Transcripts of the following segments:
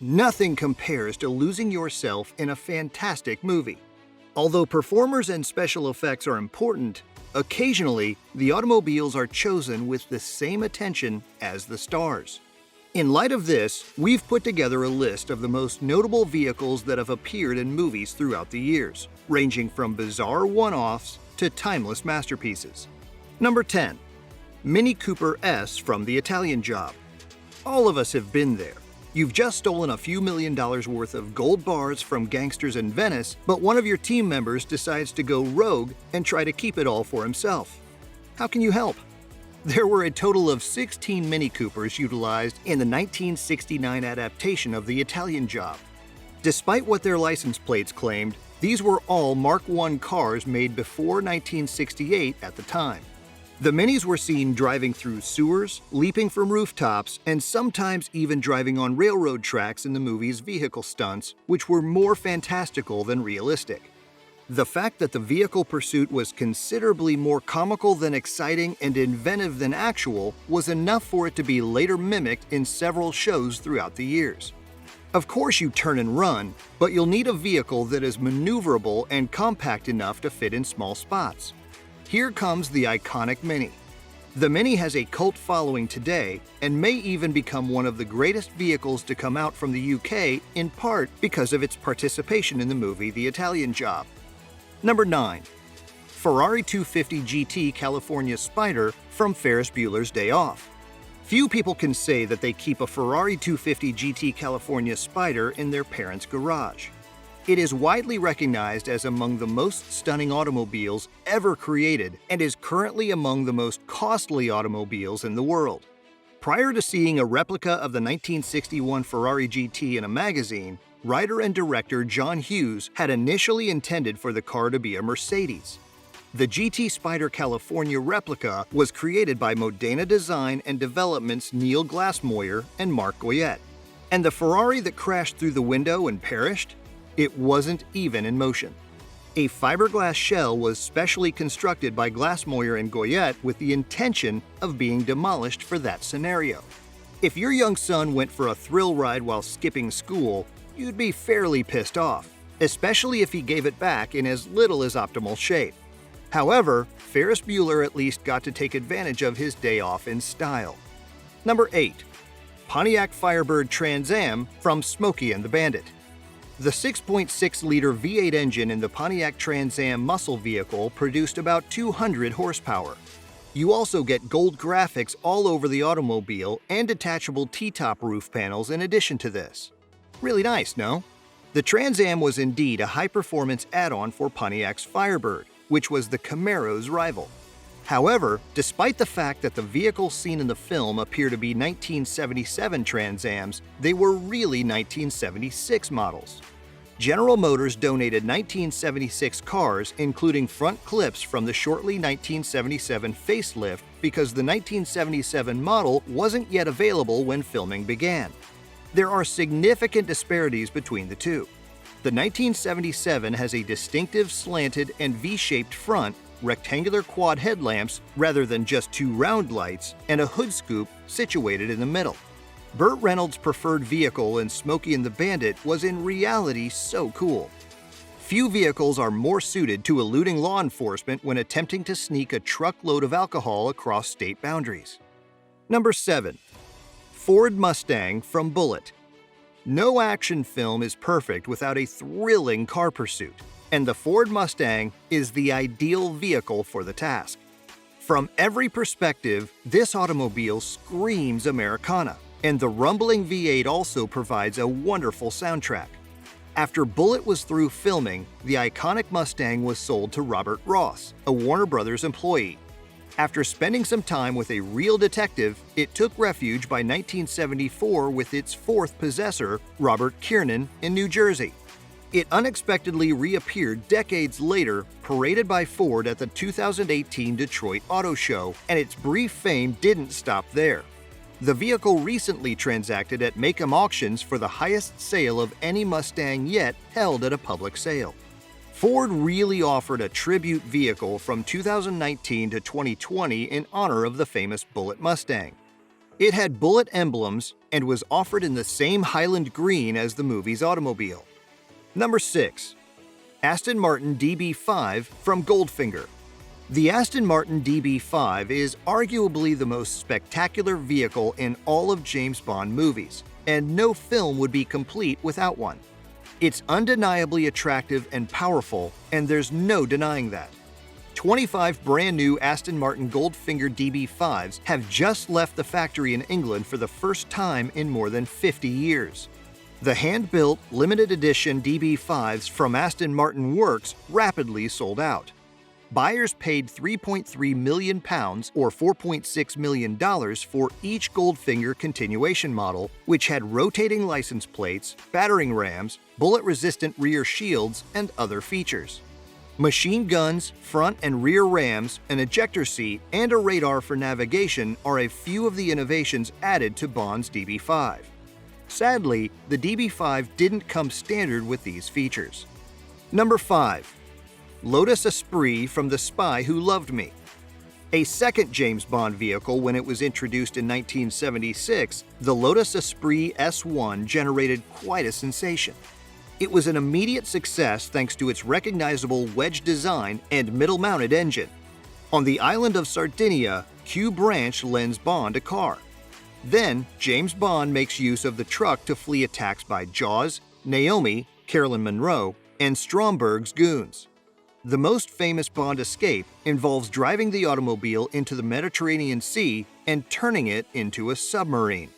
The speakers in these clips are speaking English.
Nothing compares to losing yourself in a fantastic movie. Although performers and special effects are important, occasionally the automobiles are chosen with the same attention as the stars. In light of this, we've put together a list of the most notable vehicles that have appeared in movies throughout the years, ranging from bizarre one-offs to timeless masterpieces. Number 10. Mini Cooper S from The Italian Job. All of us have been there. You've just stolen a few $1 million worth of gold bars from gangsters in Venice, but one of your team members decides to go rogue and try to keep it all for himself. How can you help? There were a total of 16 Mini Coopers utilized in the 1969 adaptation of The Italian Job. Despite what their license plates claimed, these were all Mark I cars made before 1968 at the time. The Minis were seen driving through sewers, leaping from rooftops, and sometimes even driving on railroad tracks in the movie's vehicle stunts, which were more fantastical than realistic. The fact that the vehicle pursuit was considerably more comical than exciting and inventive than actual was enough for it to be later mimicked in several shows throughout the years. Of course you turn and run, but you'll need a vehicle that is maneuverable and compact enough to fit in small spots. Here comes the iconic Mini. The Mini has a cult following today and may even become one of the greatest vehicles to come out from the UK, in part because of its participation in the movie The Italian Job. Number 9. Ferrari 250 GT California Spyder from Ferris Bueller's Day Off. Few people can say that they keep a Ferrari 250 GT California Spyder in their parents' garage. It is widely recognized as among the most stunning automobiles ever created and is currently among the most costly automobiles in the world. Prior to seeing a replica of the 1961 Ferrari GT in a magazine, writer and director John Hughes had initially intended for the car to be a Mercedes. The GT Spyder California replica was created by Modena Design and Development's Neil Glassmoyer and Mark Goyette. And the Ferrari that crashed through the window and perished? It wasn't even in motion. A fiberglass shell was specially constructed by Glassmoyer and Goyette with the intention of being demolished for that scenario. If your young son went for a thrill ride while skipping school, you'd be fairly pissed off, especially if he gave it back in as little as optimal shape. However, Ferris Bueller at least got to take advantage of his day off in style. Number 8. Pontiac Firebird Trans Am from Smokey and the Bandit. The 6.6-liter V8 engine in the Pontiac Trans Am muscle vehicle produced about 200 horsepower. You also get gold graphics all over the automobile and detachable T-top roof panels in addition to this. Really nice, no? The Trans Am was indeed a high-performance add-on for Pontiac's Firebird, which was the Camaro's rival. However, despite the fact that the vehicles seen in the film appear to be 1977 Trans Ams, they were really 1976 models. General Motors donated 1976 cars, including front clips from the shortly 1977 facelift, because the 1977 model wasn't yet available when filming began. There are significant disparities between the two. The 1977 has a distinctive slanted and V-shaped front, rectangular quad headlamps rather than just two round lights, and a hood scoop situated in the middle. Burt Reynolds' preferred vehicle in Smokey and the Bandit was in reality so cool. Few vehicles are more suited to eluding law enforcement when attempting to sneak a truckload of alcohol across state boundaries. Number 7. Ford Mustang from Bullitt. No action film is perfect without a thrilling car pursuit, and the Ford Mustang is the ideal vehicle for the task. From every perspective, this automobile screams Americana, and the rumbling V8 also provides a wonderful soundtrack. After Bullitt was through filming, the iconic Mustang was sold to Robert Ross, a Warner Brothers employee. After spending some time with a real detective, it took refuge by 1974 with its fourth possessor, Robert Kiernan, in New Jersey. It unexpectedly reappeared decades later, paraded by Ford at the 2018 Detroit Auto Show, and its brief fame didn't stop there. The vehicle recently transacted at Make-Em auctions for the highest sale of any Mustang yet held at a public sale. Ford really offered a tribute vehicle from 2019 to 2020 in honor of the famous Bullitt Mustang. It had Bullitt emblems and was offered in the same Highland green as the movie's automobile. Number 6. Aston Martin DB5 from Goldfinger. The Aston Martin DB5 is arguably the most spectacular vehicle in all of James Bond movies, and no film would be complete without one. It's undeniably attractive and powerful, and there's no denying that. 25 brand new Aston Martin Goldfinger DB5s have just left the factory in England for the first time in more than 50 years. The hand-built, limited edition DB5s from Aston Martin Works rapidly sold out. Buyers paid £3.3 million or $4.6 million for each Goldfinger continuation model, which had rotating license plates, battering rams, bullet-resistant rear shields, and other features. Machine guns, front and rear rams, an ejector seat, and a radar for navigation are a few of the innovations added to Bond's DB5. Sadly, the DB5 didn't come standard with these features. Number 5. Lotus Esprit from The Spy Who Loved Me. A second James Bond vehicle when it was introduced in 1976, the Lotus Esprit S1 generated quite a sensation. It was an immediate success thanks to its recognizable wedge design and middle-mounted engine. On the island of Sardinia, Q Branch lends Bond a car. Then, James Bond makes use of the truck to flee attacks by Jaws, Naomi, Caroline Munro, and Stromberg's goons. The most famous Bond escape involves driving the automobile into the Mediterranean Sea and turning it into a submarine.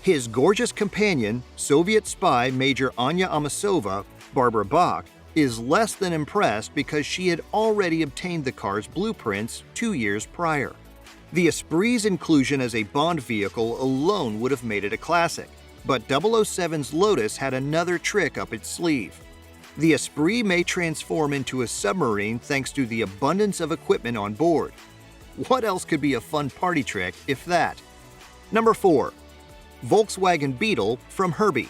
His gorgeous companion, Soviet spy Major Anya Amasova, Barbara Bach, is less than impressed because she had already obtained the car's blueprints 2 years prior. The Esprit's inclusion as a Bond vehicle alone would have made it a classic, but 007's Lotus had another trick up its sleeve. The Esprit may transform into a submarine thanks to the abundance of equipment on board. What else could be a fun party trick if that? Number 4. Volkswagen Beetle from Herbie.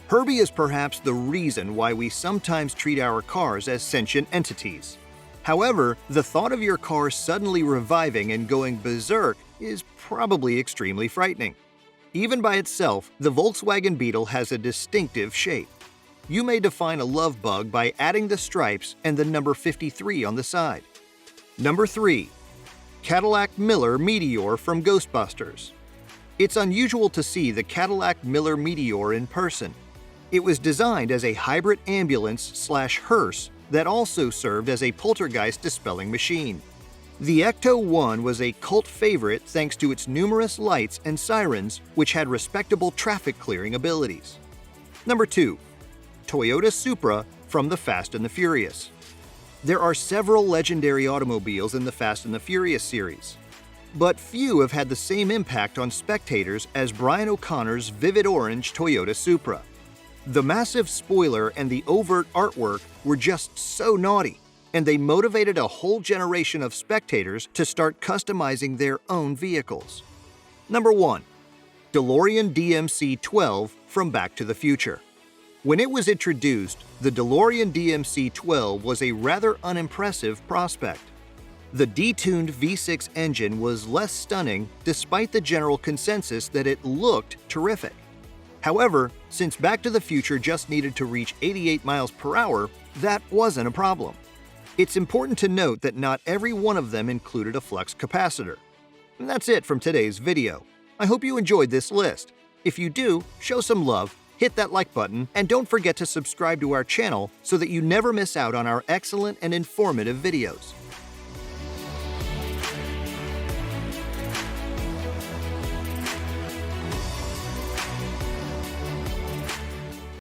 Herbie is perhaps the reason why we sometimes treat our cars as sentient entities. However, the thought of your car suddenly reviving and going berserk is probably extremely frightening. Even by itself, the Volkswagen Beetle has a distinctive shape. You may define a love bug by adding the stripes and the number 53 on the side. Number 3. Cadillac Miller-Meteor from Ghostbusters. It's unusual to see the Cadillac Miller-Meteor in person. It was designed as a hybrid ambulance/hearse that also served as a poltergeist dispelling machine. The Ecto-1 was a cult favorite thanks to its numerous lights and sirens, which had respectable traffic clearing abilities. Number 2. Toyota Supra from The Fast and the Furious. There are several legendary automobiles in the Fast and the Furious series, but few have had the same impact on spectators as Brian O'Connor's vivid orange Toyota Supra. The massive spoiler and the overt artwork were just so naughty, and they motivated a whole generation of spectators to start customizing their own vehicles. Number 1. DeLorean DMC-12 from Back to the Future. When it was introduced, the DeLorean DMC-12 was a rather unimpressive prospect. The detuned V6 engine was less stunning despite the general consensus that it looked terrific. However, since Back to the Future just needed to reach 88 miles per hour, that wasn't a problem. It's important to note that not every one of them included a flux capacitor. And that's it from today's video. I hope you enjoyed this list. If you do, show some love, hit that like button, and don't forget to subscribe to our channel so that you never miss out on our excellent and informative videos.